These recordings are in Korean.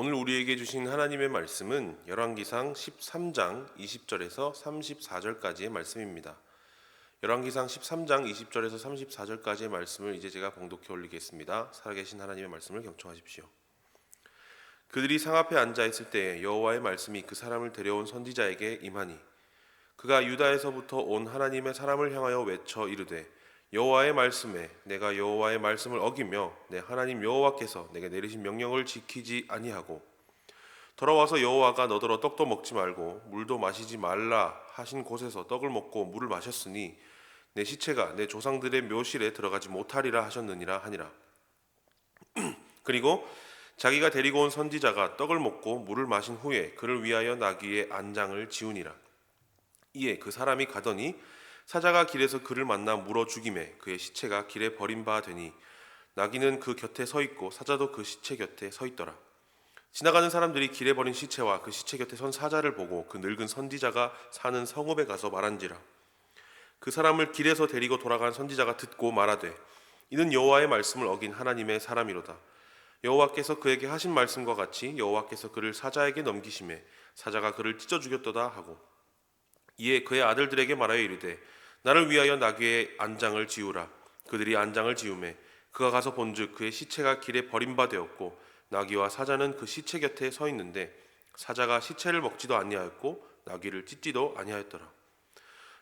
오늘 우리에게 주신 하나님의 말씀은 열왕기상 13장 20절에서 34절까지의 말씀입니다. 열왕기상 13장 20절에서 34절까지의 말씀을 이제 제가 봉독해 올리겠습니다. 살아계신 하나님의 말씀을 경청하십시오. 그들이 상 앞에 앉아 있을 때 여호와의 말씀이 그 사람을 데려온 선지자에게 임하니 그가 유다에서부터 온 하나님의 사람을 향하여 외쳐 이르되 여호와의 말씀에 내가 여호와의 말씀을 어기며 내 하나님 여호와께서 내게 내리신 명령을 지키지 아니하고 돌아와서 여호와가 너더러 떡도 먹지 말고 물도 마시지 말라 하신 곳에서 떡을 먹고 물을 마셨으니 내 시체가 내 조상들의 묘실에 들어가지 못하리라 하셨느니라 하니라. 그리고 자기가 데리고 온 선지자가 떡을 먹고 물을 마신 후에 그를 위하여 나귀의 안장을 지우니라. 이에 그 사람이 가더니 사자가 길에서 그를 만나 물어 죽이매 그의 시체가 길에 버린 바 되니 나귀는 그 곁에 서 있고 사자도 그 시체 곁에 서 있더라. 지나가는 사람들이 길에 버린 시체와 그 시체 곁에 선 사자를 보고 그 늙은 선지자가 사는 성읍에 가서 말한지라. 그 사람을 길에서 데리고 돌아간 선지자가 듣고 말하되 이는 여호와의 말씀을 어긴 하나님의 사람이로다. 여호와께서 그에게 하신 말씀과 같이 여호와께서 그를 사자에게 넘기심에 사자가 그를 찢어 죽였도다 하고 이에 그의 아들들에게 말하여 이르되 나를 위하여 나귀의 안장을 지우라. 그들이 안장을 지우매 그가 가서 본즉 그의 시체가 길에 버린 바 되었고 나귀와 사자는 그 시체 곁에 서 있는데 사자가 시체를 먹지도 아니하였고 나귀를 찢지도 아니하였더라.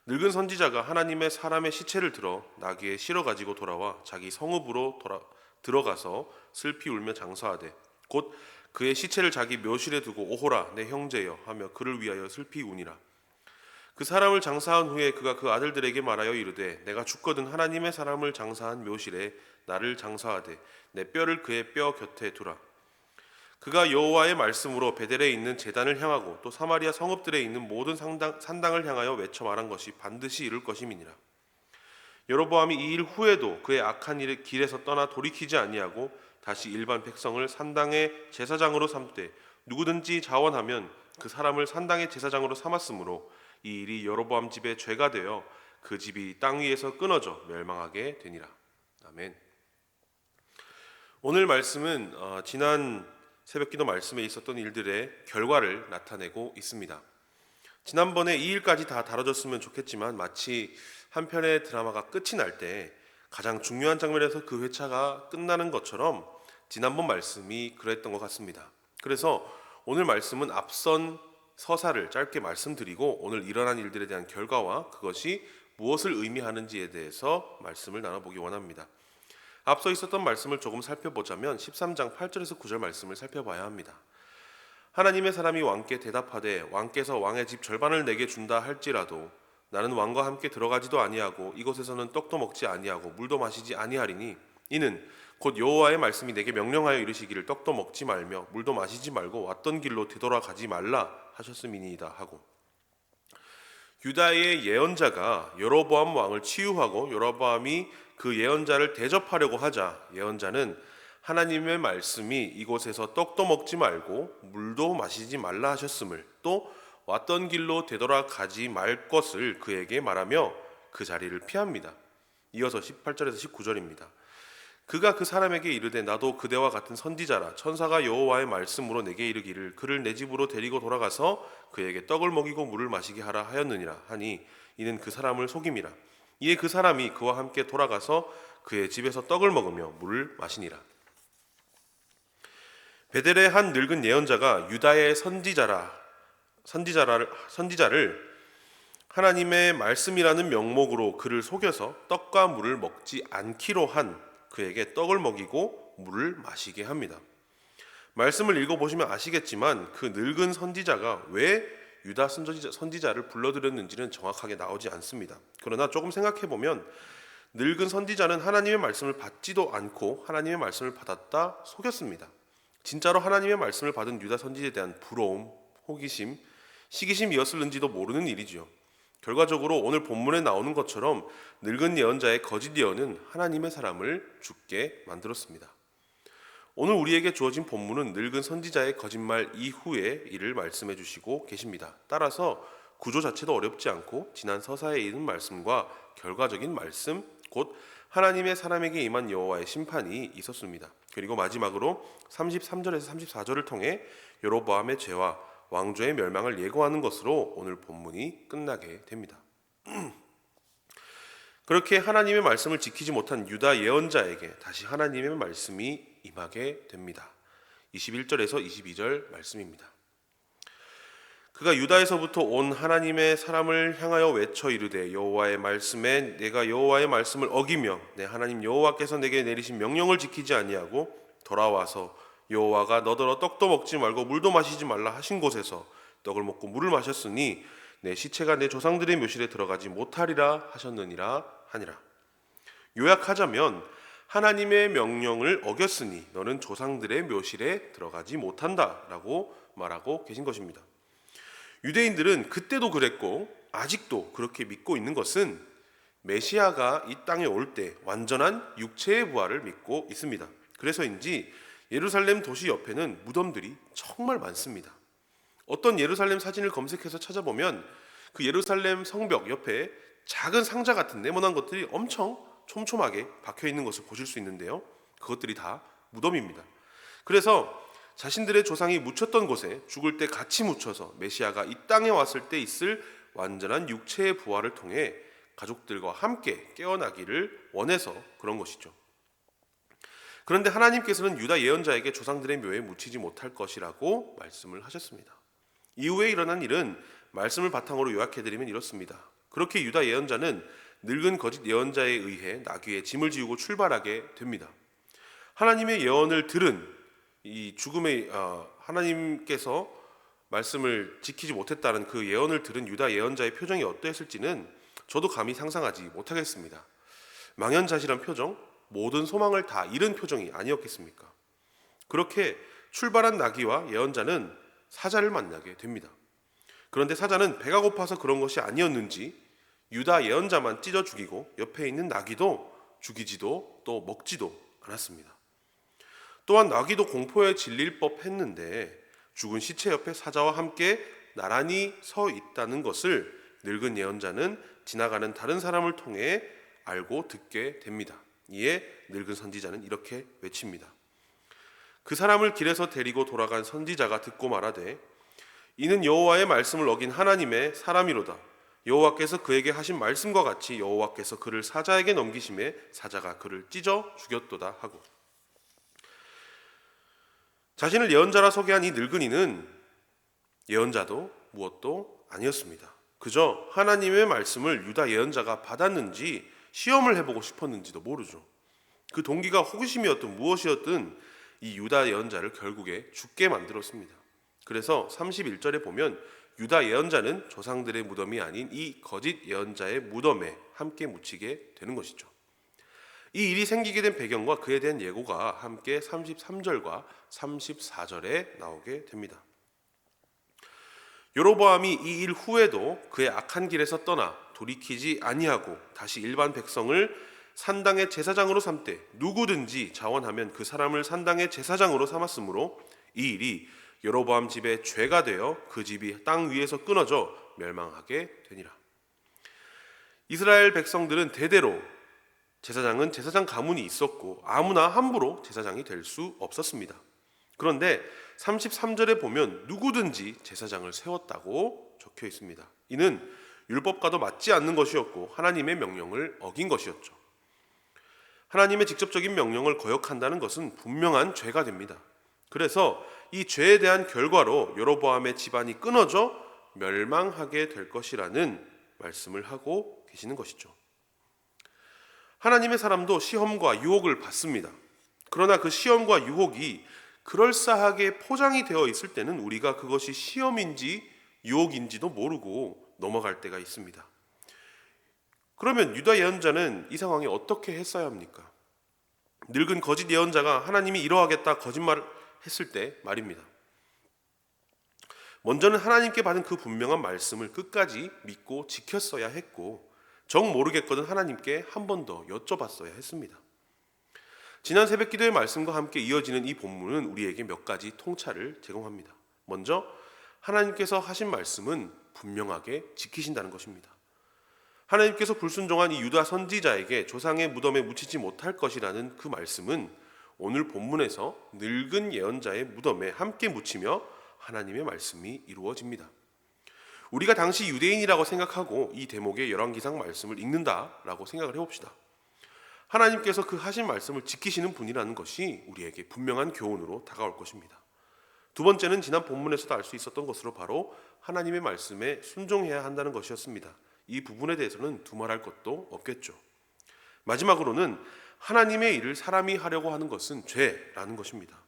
늙은 선지자가 하나님의 사람의 시체를 들어 나귀에 실어 가지고 돌아와 자기 성읍으로 들어가서 슬피 울며 장사하되 곧 그의 시체를 자기 묘실에 두고 오호라 내 형제여 하며 그를 위하여 슬피 우니라. 그 사람을 장사한 후에 그가 그 아들들에게 말하여 이르되 내가 죽거든 하나님의 사람을 장사한 묘실에 나를 장사하되 내 뼈를 그의 뼈 곁에 두라. 그가 여호와의 말씀으로 베델에 있는 제단을 향하고 또 사마리아 성읍들에 있는 모든 산당을 향하여 외쳐 말한 것이 반드시 이룰 것임이니라. 여로보암이 이 일 후에도 그의 악한 일의 길에서 떠나 돌이키지 아니하고 다시 일반 백성을 산당의 제사장으로 삼되 누구든지 자원하면 그 사람을 산당의 제사장으로 삼았으므로 이 일이 여로보암 집의 죄가 되어 그 집이 땅 위에서 끊어져 멸망하게 되니라. 아멘. 오늘 말씀은 지난 새벽기도 말씀에 있었던 일들의 결과를 나타내고 있습니다. 지난번에 이 일까지 다 다뤄졌으면 좋겠지만 마치 한 편의 드라마가 끝이 날 때 가장 중요한 장면에서 그 회차가 끝나는 것처럼 지난번 말씀이 그랬던 것 같습니다. 그래서 오늘 말씀은 앞선 서사를 짧게 말씀드리고 오늘 일어난 일들에 대한 결과와 그것이 무엇을 의미하는지에 대해서 말씀을 나눠보기 원합니다. 앞서 있었던 말씀을 조금 살펴보자면 13장 8절에서 9절 말씀을 살펴봐야 합니다. 하나님의 사람이 왕께 대답하되 왕께서 왕의 집 절반을 내게 준다 할지라도 나는 왕과 함께 들어가지도 아니하고 이곳에서는 떡도 먹지 아니하고 물도 마시지 아니하리니 이는 곧 여호와의 말씀이 내게 명령하여 이르시기를 떡도 먹지 말며 물도 마시지 말고 왔던 길로 되돌아가지 말라 하셨음이니이다 하고 유다의 예언자가 여로보암 왕을 치유하고 여로보암이 그 예언자를 대접하려고 하자 예언자는 하나님의 말씀이 이곳에서 떡도 먹지 말고 물도 마시지 말라 하셨음을 또 왔던 길로 되돌아가지 말 것을 그에게 말하며 그 자리를 피합니다. 이어서 18절에서 19절입니다. 그가 그 사람에게 이르되 나도 그대와 같은 선지자라 천사가 여호와의 말씀으로 내게 이르기를 그를 내 집으로 데리고 돌아가서 그에게 떡을 먹이고 물을 마시게 하라 하였느니라 하니 이는 그 사람을 속임이라. 이에 그 사람이 그와 함께 돌아가서 그의 집에서 떡을 먹으며 물을 마시니라. 베델의 한 늙은 예언자가 유다의 선지자를 하나님의 말씀이라는 명목으로 그를 속여서 떡과 물을 먹지 않기로 한 그에게 떡을 먹이고 물을 마시게 합니다. 말씀을 읽어보시면 아시겠지만 그 늙은 선지자가 왜 유다 선지자를 불러들였는지는 정확하게 나오지 않습니다. 그러나 조금 생각해보면 늙은 선지자는 하나님의 말씀을 받지도 않고 하나님의 말씀을 받았다 속였습니다. 진짜로 하나님의 말씀을 받은 유다 선지자에 대한 부러움, 호기심, 시기심이었을는지도 모르는 일이죠. 결과적으로 오늘 본문에 나오는 것처럼 늙은 예언자의 거짓 예언은 하나님의 사람을 죽게 만들었습니다. 오늘 우리에게 주어진 본문은 늙은 선지자의 거짓말 이후의 일을 말씀해 주시고 계십니다. 따라서 구조 자체도 어렵지 않고 지난 서사에 있는 말씀과 결과적인 말씀, 곧 하나님의 사람에게 임한 여호와의 심판이 있었습니다. 그리고 마지막으로 33절에서 34절을 통해 여로보암의 죄와 왕조의 멸망을 예고하는 것으로 오늘 본문이 끝나게 됩니다. 그렇게 하나님의 말씀을 지키지 못한 유다 예언자에게 다시 하나님의 말씀이 임하게 됩니다. 21절에서 22절 말씀입니다. 그가 유다에서부터 온 하나님의 사람을 향하여 외쳐 이르되 여호와의 말씀에 내가 여호와의 말씀을 어기며 내 하나님 여호와께서 내게 내리신 명령을 지키지 아니하고 돌아와서 여호와가 너더러 떡도 먹지 말고 물도 마시지 말라 하신 곳에서 떡을 먹고 물을 마셨으니 내 시체가 내 조상들의 묘실에 들어가지 못하리라 하셨느니라 하니라. 요약하자면 하나님의 명령을 어겼으니 너는 조상들의 묘실에 들어가지 못한다라고 말하고 계신 것입니다. 유대인들은 그때도 그랬고 아직도 그렇게 믿고 있는 것은 메시아가 이 땅에 올 때 완전한 육체의 부활을 믿고 있습니다. 그래서인지 예루살렘 도시 옆에는 무덤들이 정말 많습니다. 어떤 예루살렘 사진을 검색해서 찾아보면 그 예루살렘 성벽 옆에 작은 상자 같은 네모난 것들이 엄청 촘촘하게 박혀 있는 것을 보실 수 있는데요. 그것들이 다 무덤입니다. 그래서 자신들의 조상이 묻혔던 곳에 죽을 때 같이 묻혀서 메시아가 이 땅에 왔을 때 있을 완전한 육체의 부활을 통해 가족들과 함께 깨어나기를 원해서 그런 것이죠. 그런데 하나님께서는 유다 예언자에게 조상들의 묘에 묻히지 못할 것이라고 말씀을 하셨습니다. 이후에 일어난 일은 말씀을 바탕으로 요약해드리면 이렇습니다. 그렇게 유다 예언자는 늙은 거짓 예언자에 의해 나귀의 짐을 지우고 출발하게 됩니다. 하나님의 예언을 들은 이 죽음의 하나님께서 말씀을 지키지 못했다는 그 예언을 들은 유다 예언자의 표정이 어떠했을지는 저도 감히 상상하지 못하겠습니다. 망연자실한 표정, 모든 소망을 다 잃은 표정이 아니었겠습니까? 그렇게 출발한 나귀와 예언자는 사자를 만나게 됩니다. 그런데 사자는 배가 고파서 그런 것이 아니었는지 유다 예언자만 찢어 죽이고 옆에 있는 나귀도 죽이지도 또 먹지도 않았습니다. 또한 나귀도 공포에 질릴 법했는데 죽은 시체 옆에 사자와 함께 나란히 서 있다는 것을 늙은 예언자는 지나가는 다른 사람을 통해 알고 듣게 됩니다. 이에 늙은 선지자는 이렇게 외칩니다. 그 사람을 길에서 데리고 돌아간 선지자가 듣고 말하되 이는 여호와의 말씀을 어긴 하나님의 사람이로다. 여호와께서 그에게 하신 말씀과 같이 여호와께서 그를 사자에게 넘기심에 사자가 그를 찢어 죽였도다 하고. 자신을 예언자라 소개한 이 늙은이는 예언자도 무엇도 아니었습니다. 그저 하나님의 말씀을 유다 예언자가 받았는지 시험을 해보고 싶었는지도 모르죠. 그 동기가 호기심이었든 무엇이었든 이 유다 예언자를 결국에 죽게 만들었습니다. 그래서 31절에 보면 유다 예언자는 조상들의 무덤이 아닌 이 거짓 예언자의 무덤에 함께 묻히게 되는 것이죠. 이 일이 생기게 된 배경과 그에 대한 예고가 함께 33절과 34절에 나오게 됩니다. 여로보암이 이 일 후에도 그의 악한 길에서 떠나 돌이키지 아니하고 다시 일반 백성을 산당의 제사장으로 삼되 누구든지 자원하면 그 사람을 산당의 제사장으로 삼았으므로 이 일이 여로보암 집의 죄가 되어 그 집이 땅 위에서 끊어져 멸망하게 되니라. 이스라엘 백성들은 대대로 제사장은 제사장 가문이 있었고 아무나 함부로 제사장이 될 수 없었습니다. 그런데 33절에 보면 누구든지 제사장을 세웠다고 적혀 있습니다. 이는 율법과도 맞지 않는 것이었고 하나님의 명령을 어긴 것이었죠. 하나님의 직접적인 명령을 거역한다는 것은 분명한 죄가 됩니다. 그래서 이 죄에 대한 결과로 여로보암의 집안이 끊어져 멸망하게 될 것이라는 말씀을 하고 계시는 것이죠. 하나님의 사람도 시험과 유혹을 받습니다. 그러나 그 시험과 유혹이 그럴싸하게 포장이 되어 있을 때는 우리가 그것이 시험인지 유혹인지도 모르고 넘어갈 때가 있습니다. 그러면 유다 예언자는 이 상황에 어떻게 했어야 합니까? 늙은 거짓 예언자가 하나님이 이러하겠다 거짓말을 했을 때 말입니다. 먼저는 하나님께 받은 그 분명한 말씀을 끝까지 믿고 지켰어야 했고 정 모르겠거든 하나님께 한 번 더 여쭤봤어야 했습니다. 지난 새벽 기도의 말씀과 함께 이어지는 이 본문은 우리에게 몇 가지 통찰을 제공합니다. 먼저 하나님께서 하신 말씀은 분명하게 지키신다는 것입니다. 하나님께서 불순종한 이 유다 선지자에게 조상의 무덤에 묻히지 못할 것이라는 그 말씀은 오늘 본문에서 늙은 예언자의 무덤에 함께 묻히며 하나님의 말씀이 이루어집니다. 우리가 당시 유대인이라고 생각하고 이 대목의 열왕기상 말씀을 읽는다라고 생각을 해봅시다. 하나님께서 그 하신 말씀을 지키시는 분이라는 것이 우리에게 분명한 교훈으로 다가올 것입니다. 두 번째는 지난 본문에서도 알 수 있었던 것으로 바로 하나님의 말씀에 순종해야 한다는 것이었습니다. 이 부분에 대해서는 두말할 것도 없겠죠. 마지막으로는 하나님의 일을 사람이 하려고 하는 것은 죄라는 것입니다.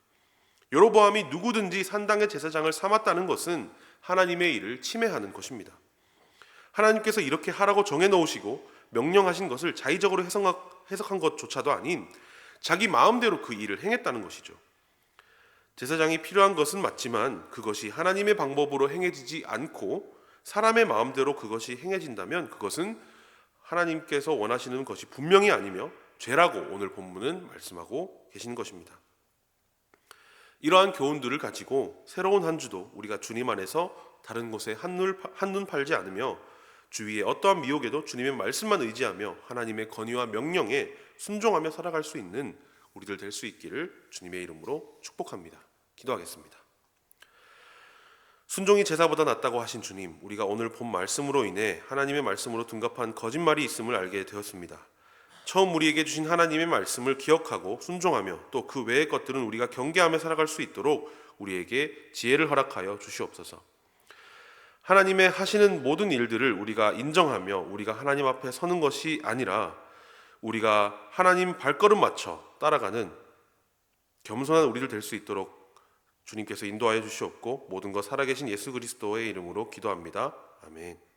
여로보암이 누구든지 산당의 제사장을 삼았다는 것은 하나님의 일을 침해하는 것입니다. 하나님께서 이렇게 하라고 정해놓으시고 명령하신 것을 자의적으로 해석한 것조차도 아닌 자기 마음대로 그 일을 행했다는 것이죠. 제사장이 필요한 것은 맞지만 그것이 하나님의 방법으로 행해지지 않고 사람의 마음대로 그것이 행해진다면 그것은 하나님께서 원하시는 것이 분명히 아니며 죄라고 오늘 본문은 말씀하고 계신 것입니다. 이러한 교훈들을 가지고 새로운 한 주도 우리가 주님 안에서 다른 곳에 한눈 팔지 않으며 주위의 어떠한 미혹에도 주님의 말씀만 의지하며 하나님의 건의와 명령에 순종하며 살아갈 수 있는 우리들 될 수 있기를 주님의 이름으로 축복합니다. 기도하겠습니다. 순종이 제사보다 낫다고 하신 주님, 우리가 오늘 본 말씀으로 인해 하나님의 말씀으로 둔갑한 거짓말이 있음을 알게 되었습니다. 처음 우리에게 주신 하나님의 말씀을 기억하고 순종하며 또 그 외의 것들은 우리가 경계하며 살아갈 수 있도록 우리에게 지혜를 허락하여 주시옵소서. 하나님의 하시는 모든 일들을 우리가 인정하며 우리가 하나님 앞에 서는 것이 아니라 우리가 하나님 발걸음 맞춰 따라가는 겸손한 우리들 될 수 있도록 주님께서 인도하여 주시옵고 모든 것 살아계신 예수 그리스도의 이름으로 기도합니다. 아멘.